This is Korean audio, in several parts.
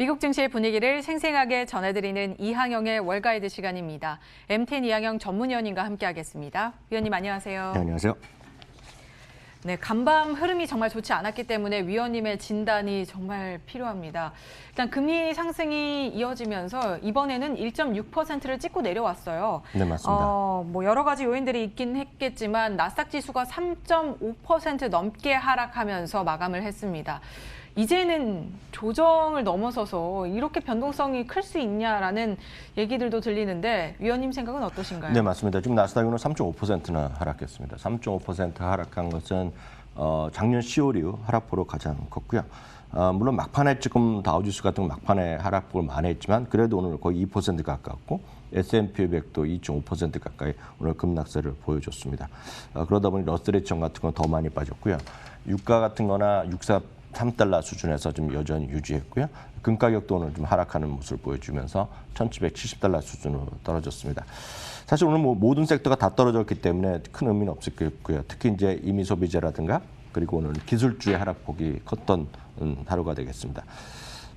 미국 증시의 분위기를 생생하게 전해드리는 이항영의 월가이드 시간입니다. M10 이항영 전문위원님과 함께하겠습니다. 위원님 안녕하세요. 네, 안녕하세요. 네, 간밤 흐름이 정말 좋지 않았기 때문에 위원님의 진단이 정말 필요합니다. 일단 금리 상승이 이어지면서 이번에는 1.6%를 찍고 내려왔어요. 네, 맞습니다. 뭐 여러 가지 요인들이 있긴 했겠지만 나스닥 지수가 3.5% 넘게 하락하면서 마감을 했습니다. 이제는 조정을 넘어서서 이렇게 변동성이 클 수 있냐라는 얘기들도 들리는데 위원님 생각은 어떠신가요? 네, 맞습니다. 지금 나스닥은 3.5%나 하락했습니다. 3.5% 하락한 것은 작년 10월 이후 하락폭으로 가장 컸고요. 물론 막판에 지금 다우지수 같은 건 막판에 하락폭을 많이 했지만 그래도 오늘 거의 2% 가깝고 S&P 500도 2.5% 가까이 오늘 급락세를 보여줬습니다. 그러다 보니 러셀 2000 같은 건 더 많이 빠졌고요. 유가 같은 거나 63달러 수준에서 좀 여전히 유지했고요. 금 가격도 오늘 좀 하락하는 모습을 보여주면서 1770달러 수준으로 떨어졌습니다. 사실 오늘 뭐 모든 섹터가 다 떨어졌기 때문에 큰 의미는 없었겠고요. 특히 이제 임의 소비재라든가 그리고 오늘 기술주의 하락폭이 컸던 하루가 되겠습니다.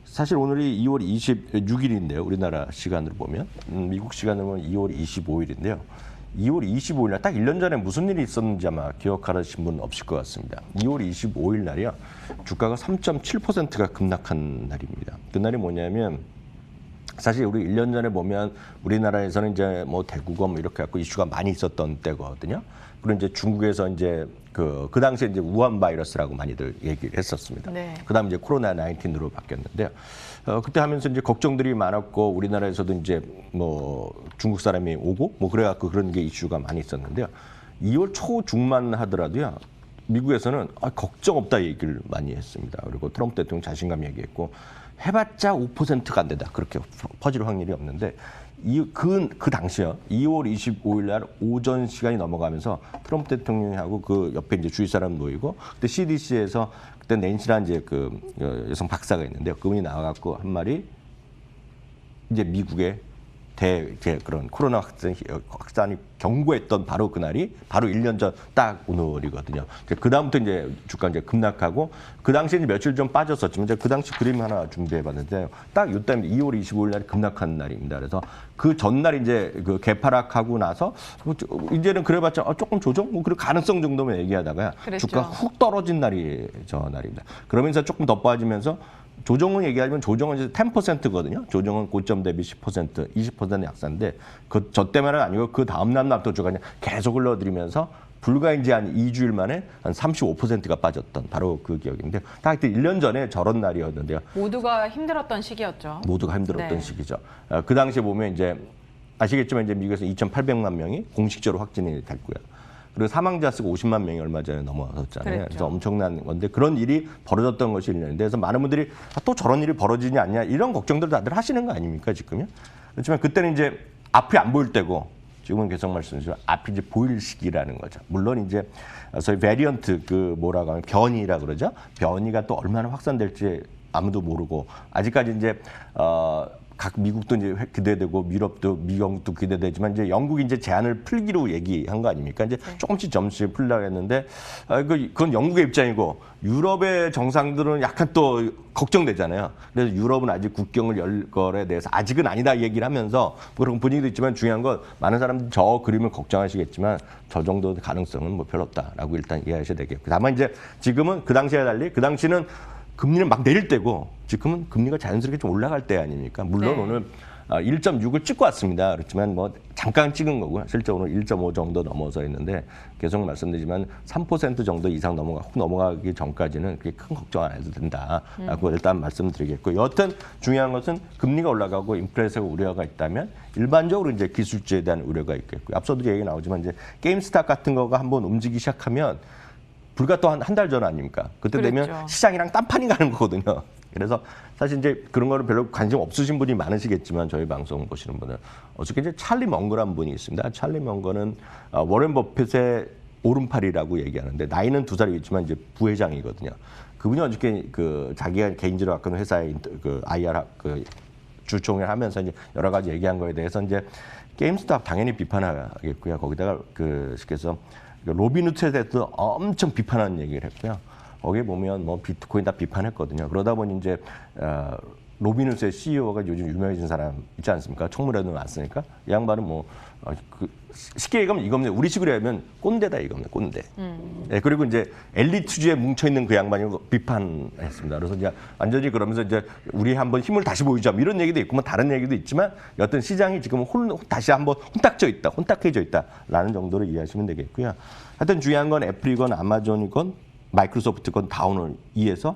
사실 오늘이 2월 26일인데요. 우리나라 시간으로 보면 미국 시간으로 보면 2월 25일인데요. 2월 25일 날 딱 1년 전에 무슨 일이 있었는지 아마 기억하시는 분 없을 것 같습니다. 2월 25일 날이요. 주가가 3.7%가 급락한 날입니다. 그날이 뭐냐면 사실 우리 1년 전에 보면 우리나라에서는 이제 뭐 대구검 이렇게 갖고 이슈가 많이 있었던 때거든요. 그리고 이제 중국에서 이제 그 당시에 이제 우한 바이러스라고 많이들 얘기를 했었습니다. 네. 그다음 이제 코로나 19으로 바뀌었는데요. 그때 하면서 이제 걱정들이 많았고 우리나라에서도 이제 뭐 중국 사람이 오고 뭐 그래갖고 그런 게 이슈가 많이 있었는데요. 2월 초 중만 하더라도요. 미국에서는 걱정 없다 얘기를 많이 했습니다. 그리고 트럼프 대통령 자신감 얘기했고 해봤자 5%가 안 된다. 그렇게 퍼질 확률이 없는데 그 당시요. 2월 25일 날 오전 시간이 넘어가면서 트럼프 대통령하고 그 옆에 이제 주위 사람 모이고 그때 CDC에서 그때 낸시란 이제 그 여성 박사가 있는데요. 그분이 나와갖고 한 말이 이제 미국의 이제 그런 코로나 확산이 경고했던 바로 그날이 바로 1년 전 딱 오늘이거든요. 그 다음부터 이제 주가 이제 급락하고 그 당시에 이제 며칠 좀 빠졌었지만 이제 그 당시 그림 하나 준비해봤는데 딱 이때입니다. 2월 25일 날이 급락한 날입니다. 그래서 그 전날 이제 그 개파락하고 나서 이제는 그래봤자 조금 조정 뭐 그런 가능성 정도만 얘기하다가 그랬죠. 주가 훅 떨어진 날이 저 날입니다. 그러면서 조금 더 빠지면서 조정은 얘기하면 조정은 이제 10%거든요. 조정은 고점 대비 10%, 20% 약세인데 저 때문에 아니고 그 다음 날부터 주가 계속 흘러들이면서 불과 이제 한 2주일 만에 한 35%가 빠졌던 바로 그 기억인데 딱 그때 1년 전에 저런 날이었는데요. 모두가 힘들었던 시기였죠. 모두가 힘들었던 네. 시기죠. 그 당시에 보면 이제 아시겠지만 이제 미국에서 2,800만 명이 공식적으로 확진이 됐고요. 그리고 사망자 수가 50만 명이 얼마 전에 넘어섰잖아요. 그랬죠. 그래서 엄청난 건데 그런 일이 벌어졌던 것이 1년인데 그래서 많은 분들이 또 저런 일이 벌어지지 않냐 이런 걱정들 다들 하시는 거 아닙니까 지금요? 그렇지만 그때는 이제 앞이 안 보일 때고 지금은 계속 말씀드리지만 앞이 이제 보일 시기라는 거죠. 물론 이제 소위 베리언트 그 뭐라고 하면 변이라 그러죠. 변이가 또 얼마나 확산될지 아무도 모르고 아직까지 이제 각 미국도 이제 기대되고 유럽도 미국도 기대되지만 이제 영국이 이제 제한을 풀기로 얘기한 거 아닙니까? 이제 조금씩 점씩 풀려고 했는데 그건 영국의 입장이고 유럽의 정상들은 약간 또 걱정되잖아요. 그래서 유럽은 아직 국경을 열 거에 대해서 아직은 아니다 얘기를 하면서 그런 분위기도 있지만 중요한 건 많은 사람들이 저 그림을 걱정하시겠지만 저 정도 가능성은 뭐 별로 없다라고 일단 이해하셔야 되겠고 다만 이제 지금은 그 당시와 달리 그 당시는 금리는 막 내릴 때고 지금은 금리가 자연스럽게 좀 올라갈 때 아닙니까? 물론 네. 오늘 1.6을 찍고 왔습니다. 그렇지만 뭐 잠깐 찍은 거고요. 실제로 오늘 1.5 정도 넘어서 있는데 계속 말씀드리지만 3% 정도 이상 훅 넘어가기 전까지는 그렇게 큰 걱정 안 해도 된다라고 일단 말씀드리겠고 여하튼 중요한 것은 금리가 올라가고 인플레이션 우려가 있다면 일반적으로 이제 기술주에 대한 우려가 있겠고요. 앞서도 얘기 나오지만 이제 게임스탑 같은 거가 한번 움직이기 시작하면 불과 또 한 달 전 아닙니까? 그때 그랬죠. 되면 시장이랑 딴판이 가는 거거든요. 그래서 사실 이제 그런 거를 별로 관심 없으신 분이 많으시겠지만 저희 방송 보시는 분은 어저께 이제 찰리 멍거라는 분이 있습니다. 찰리 멍거는 워렌 버핏의 오른팔이라고 얘기하는데 나이는 2살이 있지만 이제 부회장이거든요. 그분이 어저께 그 자기가 개인적으로 갖고 있는 회사의 그 IR 그 주총을 하면서 이제 여러 가지 얘기한 거에 대해서 이제 게임스탑 당연히 비판하겠고요. 거기다가 그 그래서 로빈후드에 대해서 엄청 비판하는 얘기를 했고요. 거기에 보면 뭐 비트코인 다 비판했거든요. 그러다 보니 이제 로비누스의 CEO가 요즘 유명해진 사람 있지 않습니까? 청문회도 나왔으니까 이 양반은 뭐 쉽게 얘기하면 이겁니다. 우리식으로 하면 꼰대다 이겁니다. 꼰대. 네, 그리고 이제 엘리트주의에 뭉쳐 있는 그 양반이 비판했습니다. 그래서 이제 완전히 그러면서 이제 우리 한번 힘을 다시 보이자 뭐 이런 얘기도 있고 뭐 다른 얘기도 있지만 여튼 시장이 지금 다시 한번 혼탁해져 있다라는 정도로 이해하시면 되겠고요. 하여튼 중요한 건 애플이건 아마존이건 마이크로소프트건 다운을 2에서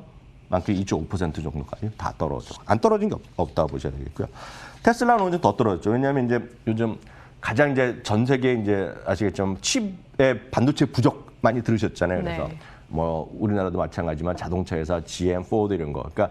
많게는 2.5% 정도까지 다 떨어져. 안 떨어진 게 없다고 보셔야 되겠고요. 테슬라는 오늘 더 떨어졌죠. 왜냐하면 이제 요즘 가장 이제 전 세계 이제 아시겠지만 칩의 반도체 부족 많이 들으셨잖아요. 그래서 네. 뭐 우리나라도 마찬가지지만 자동차 회사 GM, 포드 이런 거. 그러니까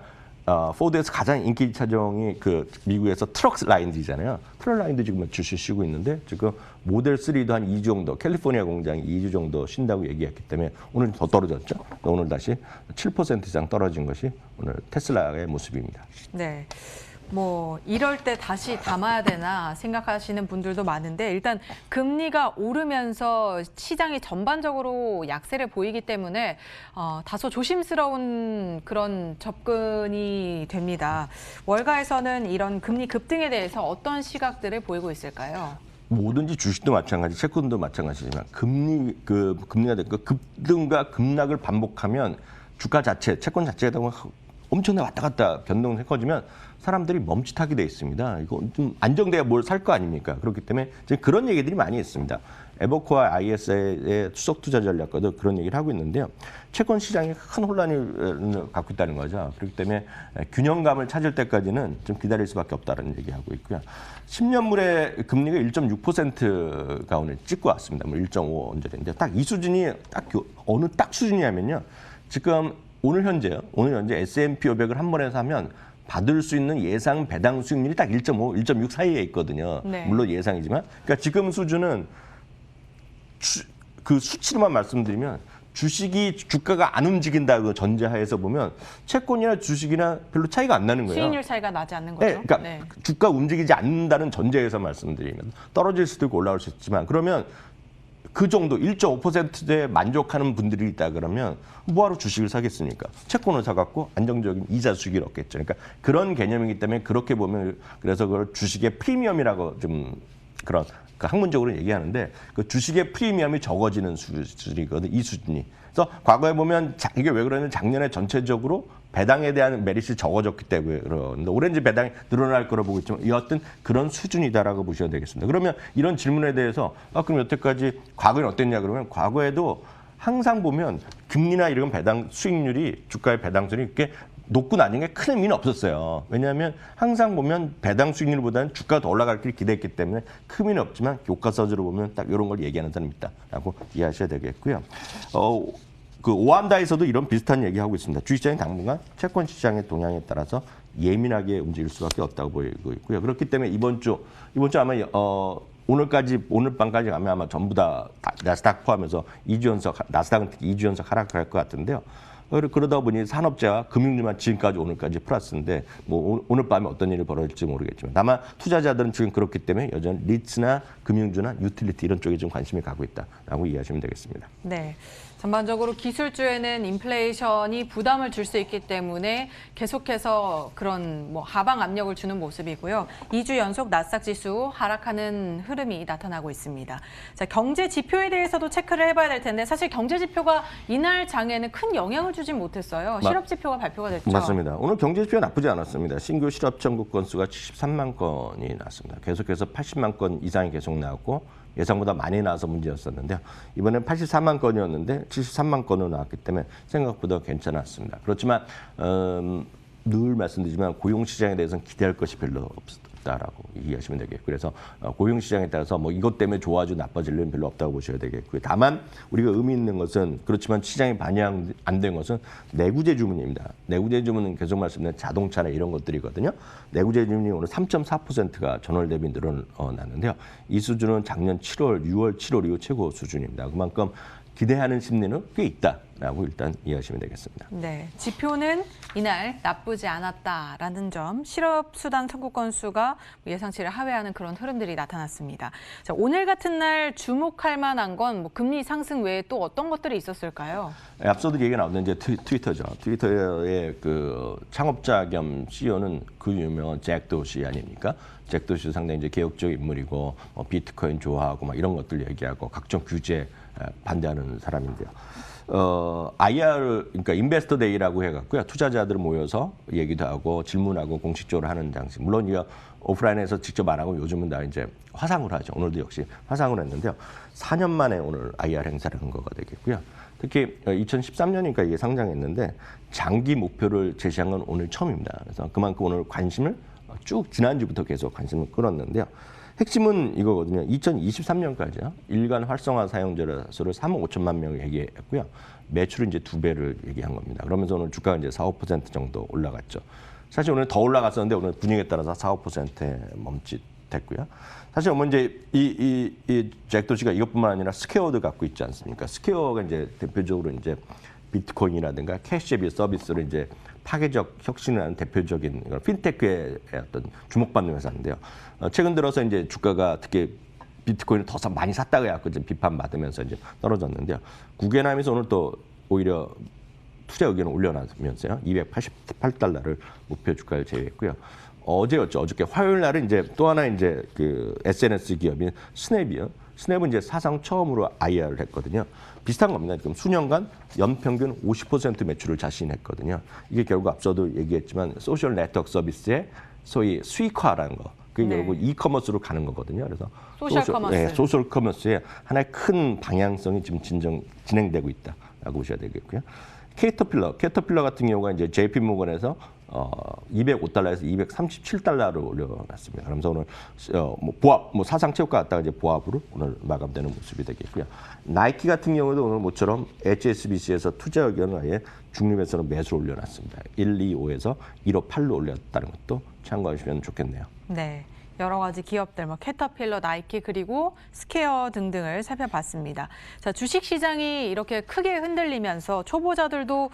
포드에서 가장 인기 차종이 그 미국에서 트럭 라인들이잖아요. 트럭 라인도 지금 주식 쉬고 있는데 지금 모델 3도 한 2주 정도 캘리포니아 공장이 2주 정도 쉰다고 얘기했기 때문에 오늘 더 떨어졌죠. 오늘 다시 7% 이상 떨어진 것이 오늘 테슬라의 모습입니다. 네. 뭐 이럴 때 다시 담아야 되나 생각하시는 분들도 많은데 일단 금리가 오르면서 시장이 전반적으로 약세를 보이기 때문에 다소 조심스러운 그런 접근이 됩니다. 월가에서는 이런 금리 급등에 대해서 어떤 시각들을 보이고 있을까요? 뭐든지 주식도 마찬가지, 채권도 마찬가지지만 금리가 급등과 급락을 반복하면 주가 자체, 채권 자체에다 엄청나게 왔다 갔다 변동이 커지면 사람들이 멈칫하게 돼 있습니다. 이거 좀 안정돼야 뭘 살 거 아닙니까? 그렇기 때문에 지금 그런 얘기들이 많이 있습니다. 에버코와 IS의 수석 투자 전략가도 그런 얘기를 하고 있는데요. 채권 시장이 큰 혼란을 갖고 있다는 거죠. 그렇기 때문에 균형감을 찾을 때까지는 좀 기다릴 수밖에 없다는 얘기하고 있고요. 10년물의 금리가 1.6%가 오늘 찍고 왔습니다. 뭐 1.5 언저리인데 딱 이 수준이 어느 수준이냐면요. 지금 오늘 현재 S&P 500을 한 번에 사면 받을 수 있는 예상 배당 수익률이 딱 1.5, 1.6 사이에 있거든요. 네. 물론 예상이지만. 그러니까 지금 수준은 그 수치로만 말씀드리면 주가가 안 움직인다고 전제하에서 보면 채권이나 주식이나 별로 차이가 안 나는 거예요. 수익률 차이가 나지 않는 거죠? 네, 그러니까 네. 주가 움직이지 않는다는 전제에서 말씀드리면 떨어질 수도 있고 올라올 수 있지만 그러면 그 정도 1.5%에 만족하는 분들이 있다 그러면 뭐하러 주식을 사겠습니까? 채권을 사갖고 안정적인 이자 수익을 얻겠죠. 그러니까 그런 개념이기 때문에 그렇게 보면 그래서 그걸 주식의 프리미엄이라고 좀 그런 그 학문적으로 얘기하는데 그 주식의 프리미엄이 적어지는 수준이거든요. 이 수준이. 그래서 과거에 보면 이게 왜 그러냐면 작년에 전체적으로 배당에 대한 메리트가 적어졌기 때문에 그러는데 올해 이제 배당이 늘어날 거로 보고 있지만 여하튼 그런 수준이다라고 보셔야 되겠습니다. 그러면 이런 질문에 대해서 그럼 여태까지 과거에는 어땠냐 그러면 과거에도 항상 보면 금리나 이런 배당 수익률이 주가의 배당 수익률이 이렇게 높고 낮은 게 큰 의미는 없었어요. 왜냐하면 항상 보면 배당 수익률보다는 주가가 더 올라갈 길 기대했기 때문에 큰 의미는 없지만 교과서적으로 보면 딱 이런 걸 얘기하는 사람이 있다라고 이해하셔야 되겠고요. 그 오한다에서도 이런 비슷한 얘기하고 있습니다. 주식시장이 당분간 채권 시장의 동향에 따라서 예민하게 움직일 수밖에 없다고 보이고 있고요. 그렇기 때문에 이번 주 아마 오늘 밤까지 가면 아마 전부 다 나스닥 포함해서 2주 연속 나스닥은 특히 2주 연속 하락할 것 같은데요. 그러다 보니 산업재와 금융주만 지금까지 오늘까지 플러스인데 뭐 오늘 밤에 어떤 일이 벌어질지 모르겠지만 다만 투자자들은 지금 그렇기 때문에 여전히 리츠나 금융주나 유틸리티 이런 쪽에 좀 관심이 가고 있다라고 이해하시면 되겠습니다. 네. 전반적으로 기술주에는 인플레이션이 부담을 줄 수 있기 때문에 계속해서 그런 뭐 하방 압력을 주는 모습이고요. 2주 연속 나스닥 지수 하락하는 흐름이 나타나고 있습니다. 자, 경제 지표에 대해서도 체크를 해봐야 될 텐데 사실 경제 지표가 이날 장에는 큰 영향을 주진 못했어요. 실업 지표가 발표가 됐죠. 맞습니다. 오늘 경제 지표 나쁘지 않았습니다. 신규 실업 청구 건수가 73만 건이 났습니다. 계속해서 80만 건 이상이 계속 나왔고 예상보다 많이 나와서 문제였었는데요. 이번엔 84만 건이었는데 73만 건으로 나왔기 때문에 생각보다 괜찮았습니다. 그렇지만 늘 말씀드리지만 고용시장에 대해서는 기대할 것이 별로 없다라고 이해하시면 되겠고요. 그래서 고용시장에 따라서 뭐 이것 때문에 좋아지고 나빠질 일은 별로 없다고 보셔야 되겠고요. 다만 우리가 의미 있는 것은 그렇지만 시장이 반영 안 된 것은 내구재 주문입니다. 내구재 주문은 계속 말씀드린 자동차나 이런 것들이거든요. 내구재 주문이 오늘 3.4%가 전월 대비 늘어났는데요. 이 수준은 작년 7월, 6월, 7월 이후 최고 수준입니다. 그만큼 기대하는 심리는 꽤 있다. 라고 일단 이해하시면 되겠습니다. 네, 지표는 이날 나쁘지 않았다라는 점, 실업수당 청구 건수가 예상치를 하회하는 그런 흐름들이 나타났습니다. 자, 오늘 같은 날 주목할 만한 건 뭐 금리 상승 외에 또 어떤 것들이 있었을까요? 앞서도 얘기가 나왔는데 이제 트위터죠. 트위터의 그 창업자 겸 CEO는 그 유명한 잭 도시 아닙니까? 잭 도시 상당히 이제 개혁적 인물이고 비트코인 좋아하고 막 이런 것들 얘기하고 각종 규제 반대하는 사람인데요. IR, 그러니까 인베스터 데이라고 해갖고요. 투자자들 모여서 얘기도 하고 질문하고 공식적으로 하는 장식. 물론 이거 오프라인에서 직접 안 하고 요즘은 다 이제 화상으로 하죠. 오늘도 역시 화상으로 했는데요. 4년 만에 오늘 IR 행사를 한 거가 되겠고요. 특히 2013년이니까 이게 상장했는데 장기 목표를 제시한 건 오늘 처음입니다. 그래서 그만큼 오늘 관심을 쭉 지난주부터 계속 관심을 끌었는데요. 핵심은 이거거든요. 2023년까지요. 일간 활성화 사용자 수를 3억 5천만 명 얘기했고요. 매출은 이제 2배를 얘기한 겁니다. 그러면서 오늘 주가가 이제 4, 5% 정도 올라갔죠. 사실 오늘 더 올라갔었는데 오늘 분위기에 따라서 4, 5%에 멈칫했고요. 사실 뭐 이제 이 잭도시가 이것뿐만 아니라 스퀘어도 갖고 있지 않습니까? 스퀘어가 이제 대표적으로 이제 비트코인이라든가 캐시제비 서비스를 이제 파괴적 혁신을 하는 대표적인 핀테크의 어떤 주목받는 회사인데요. 최근 들어서 이제 주가가 특히 비트코인을 더 많이 샀다고 해갖고 이제 비판받으면서 이제 떨어졌는데요. 구겐하임에서 오늘 또 오히려 투자 의견을 올려놨으면서요. 288달러를 목표 주가를 제외했고요. 어제였죠. 어저께 화요일 날은 이제 또 하나 이제 그 SNS 기업인 스냅이요. 스냅은 이제 사상 처음으로 IR을 했거든요. 비슷한 겁니다. 지금 수년간 연평균 50% 매출을 자신했거든요. 이게 결국 앞서도 얘기했지만 소셜 네트워크 서비스의 소위 수익화라는 거. 그게 네. 결국 이커머스로 가는 거거든요. 그래서 소셜 커머스. 네, 소셜 커머스의 하나의 큰 방향성이 지금 진행되고 있다라고 보셔야 되겠고요. 캐터필러 같은 경우가 이제 JP 모건에서 205달러에서 237달러로 올려놨습니다. 그러면서 오늘 뭐 보합, 뭐 사상 최고가 갔다가 이제 보합으로 오늘 마감되는 모습이 되겠고요. 나이키 같은 경우도 오늘 모처럼 HSBC에서 투자 의견을 아예 중립에서는 매수를 올려놨습니다. 125에서 158로 올렸다는 것도 참고하시면 좋겠네요. 네. 여러 가지 기업들, 뭐 캐터필러, 나이키 그리고 스퀘어 등등을 살펴봤습니다. 자, 주식 시장이 이렇게 크게 흔들리면서 초보자들도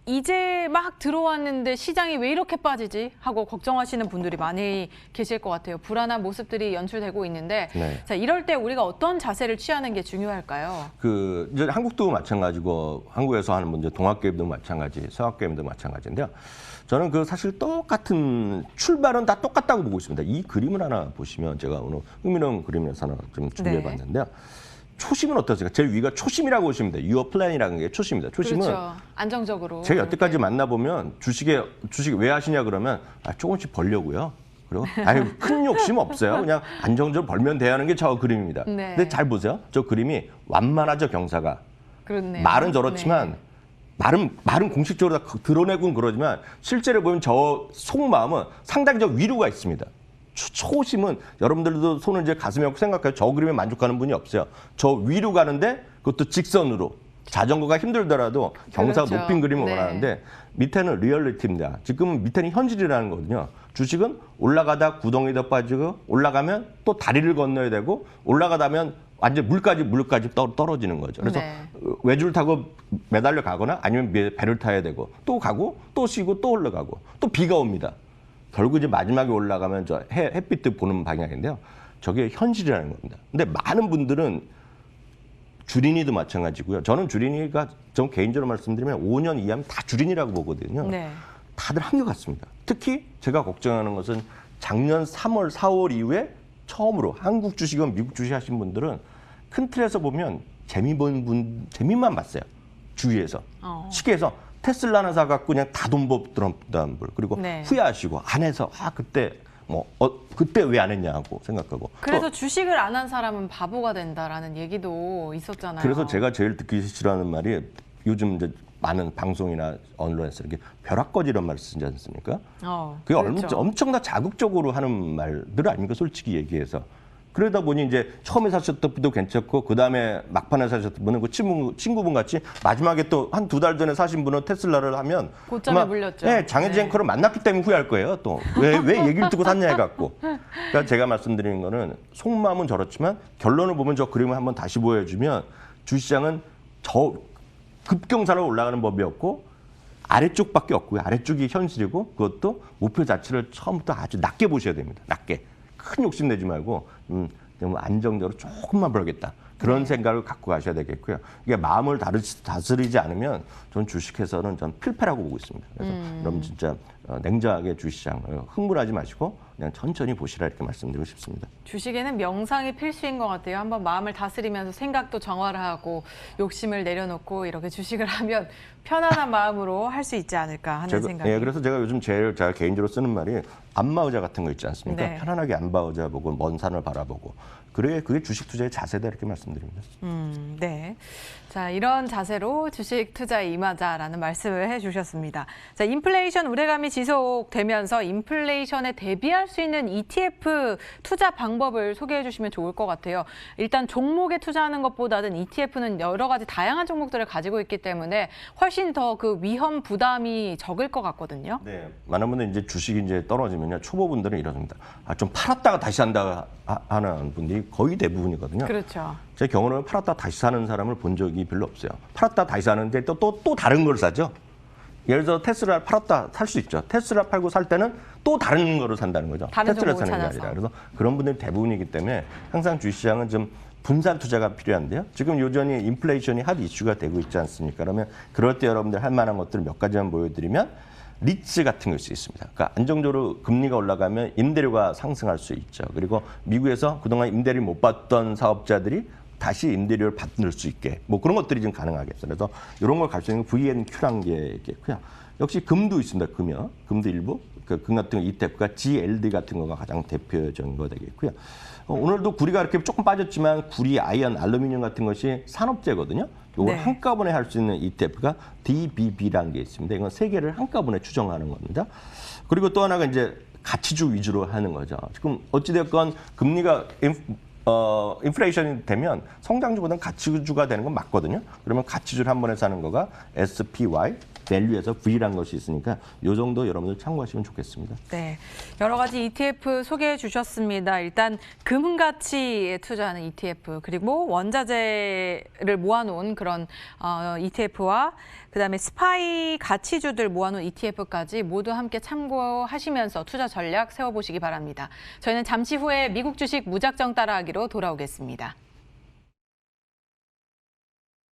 이제 막 들어왔는데 시장이 왜 이렇게 빠지지 하고 걱정하시는 분들이 많이 계실 것 같아요. 불안한 모습들이 연출되고 있는데, 네. 자, 이럴 때 우리가 어떤 자세를 취하는 게 중요할까요? 그 이제 한국도 마찬가지고 한국에서 하는 문제, 동학개미도 마찬가지, 서학개미도 마찬가지인데요. 저는 그 사실 똑같은 출발은 다 똑같다고 보고 있습니다. 이 그림을 하나 보시면 제가 오늘 흥미로운 그림을 하나 좀 준비해봤는데요. 초심은 어떠세요? 제일 위가 초심이라고 보시면 돼요. Your plan이라는 게 초심입니다. 초심은 그렇죠. 안정적으로. 제가 여태까지 만나보면 주식 왜 하시냐 그러면 조금씩 벌려고요. 그리고 큰 욕심 없어요. 그냥 안정적으로 벌면 돼야 하는 게 저 그림입니다. 네. 근데 잘 보세요. 저 그림이 완만하죠, 경사가. 그렇네요. 말은 저렇지만 네. 말은 공식적으로 다 드러내고는 그러지만 실제로 보면 저 속마음은 상당히 저 위로가 있습니다. 초심은 여러분들도 손을 이제 가슴에 얹고 생각해요. 저 그림에 만족하는 분이 없어요. 저 위로 가는데 그것도 직선으로. 자전거가 힘들더라도 경사가 그렇죠. 높인 그림을 네. 원하는데 밑에는 리얼리티입니다. 지금 밑에는 현실이라는 거거든요. 주식은 올라가다 구덩이 더 빠지고 올라가면 또 다리를 건너야 되고 올라가다면 완전 물까지 떨어지는 거죠. 그래서 네. 외줄 타고 매달려 가거나 아니면 배를 타야 되고 또 가고 또 쉬고 또 올라가고 또 비가 옵니다. 결국 이제 마지막에 올라가면 저 햇빛 보는 방향인데요. 저게 현실이라는 겁니다. 근데 많은 분들은 주린이도 마찬가지고요. 저는 주린이가 전 개인적으로 말씀드리면 5년 이하면 다 주린이라고 보거든요. 네. 다들 한것 같습니다. 특히 제가 걱정하는 것은 작년 3월, 4월 이후에 처음으로 한국 주식은 미국 주식 하신 분들은 큰 틀에서 보면 재미만 봤어요. 주위에서. 시계에서 테슬라 하나 사갖고 그냥 다 돈 벌었던 분. 그리고 네. 후회하시고 안 해서 그때 왜 안 했냐고 생각하고. 그래서 주식을 안 한 사람은 바보가 된다라는 얘기도 있었잖아요. 그래서 제가 제일 듣기 싫어하는 말이 요즘 이제 많은 방송이나 언론에서 이렇게 벼락거지 이런 말을 쓰지 않습니까? 그게 그렇죠. 엄청나 자극적으로 하는 말들 아닙니까? 솔직히 얘기해서. 그러다 보니 이제 처음에 사셨던 분도 괜찮고 그다음에 막판에 사셨던 분은 그 친구분 같이 마지막에 또 한 2달 전에 사신 분은 테슬라를 하면 고점에 물렸죠. 네, 장혜지 앵커를 만났기 때문에 후회할 거예요. 또 왜 얘기를 듣고 샀냐 해갖고. 그러니까 제가 말씀드리는 거는 속마음은 저렇지만 결론을 보면 저 그림을 한번 다시 보여주면 주시장은 급경사로 올라가는 법이었고 아래쪽밖에 없고요. 아래쪽이 현실이고 그것도 목표 자체를 처음부터 아주 낮게 보셔야 됩니다. 낮게. 큰 욕심 내지 말고 좀 안정적으로 조금만 벌겠다. 그런 생각을 갖고 가셔야 되겠고요. 이게 마음을 다스리지 않으면 전 주식에서는 전 필패라고 보고 있습니다. 그래서 여러분 진짜 냉정하게 주시장 흥분하지 마시고 그냥 천천히 보시라 이렇게 말씀드리고 싶습니다. 주식에는 명상이 필수인 것 같아요. 한번 마음을 다스리면서 생각도 정화하고 욕심을 내려놓고 이렇게 주식을 하면 편안한 마음으로 할 수 있지 않을까 하는 생각이. 예, 그래서 제가 요즘 제가 개인적으로 쓰는 말이 안마의자 같은 거 있지 않습니까? 네. 편안하게 안마의자 보고 먼 산을 바라보고 그게 주식 투자의 자세다 이렇게 말씀드립니다. 네. 자, 이런 자세로 주식 투자에 임하자라는 말씀을 해주셨습니다. 자, 인플레이션 우려감이 지속되면서 인플레이션에 대비할 수 있는 ETF 투자 방법을 소개해 주시면 좋을 것 같아요. 일단 종목에 투자하는 것보다는 ETF는 여러 가지 다양한 종목들을 가지고 있기 때문에 훨씬 더 그 위험 부담이 적을 것 같거든요. 네, 많은 분들이 이제 주식이 이제 떨어지면요 초보분들은 이러습니다. 좀 팔았다가 다시 산다 하는 분들이 거의 대부분이거든요. 그렇죠. 제 경우는 팔았다 다시 사는 사람을 본 적이 별로 없어요. 팔았다 다시 사는데 또 다른 걸 사죠. 예를 들어 테슬라를 팔았다 살 수 있죠. 테슬라 팔고 살 때는 또 다른 거를 산다는 거죠. 다른 테슬라 종목을 사는 게 찾아서. 아니라. 그래서 그런 분들이 대부분이기 때문에 항상 주식시장은 좀 분산 투자가 필요한데요. 지금 여전히 인플레이션이 핫 이슈가 되고 있지 않습니까? 그러면 그럴 때 여러분들 할 만한 것들을 몇 가지만 보여드리면 리츠 같은 것이 있습니다. 그러니까 안정적으로 금리가 올라가면 임대료가 상승할 수 있죠. 그리고 미국에서 그동안 임대를 못 받던 사업자들이 다시 임대료를 받을 수 있게 뭐 그런 것들이 지금 가능하겠어요. 그래서 이런 걸 갈 수 있는 VNQ라는 게 있겠고요. 역시 금도 있습니다. 금도 일부. 그 금 같은 거 ETF가 GLD 같은 거가 가장 대표적인 거 되겠고요. 오늘도 구리가 이렇게 조금 빠졌지만 구리, 아이언, 알루미늄 같은 것이 산업재거든요. 이걸 네. 한꺼번에 할 수 있는 ETF가 DBB라는 게 있습니다. 이건 세 개를 한꺼번에 추정하는 겁니다. 그리고 또 하나가 이제 가치주 위주로 하는 거죠. 지금 어찌됐건 금리가 인플레이션이 되면 성장주보다는 가치주가 되는 건 맞거든요. 그러면 가치주를 한 번에 사는 거가 SPY, 밸류에서 V라는 것이 있으니까 이 정도 여러분들 참고하시면 좋겠습니다. 네, 여러 가지 ETF 소개해 주셨습니다. 일단 금가치에 투자하는 ETF 그리고 원자재를 모아놓은 그런 ETF와 그다음에 스파이 가치주들 모아놓은 ETF까지 모두 함께 참고하시면서 투자 전략 세워보시기 바랍니다. 저희는 잠시 후에 미국 주식 무작정 따라하기로 돌아오겠습니다.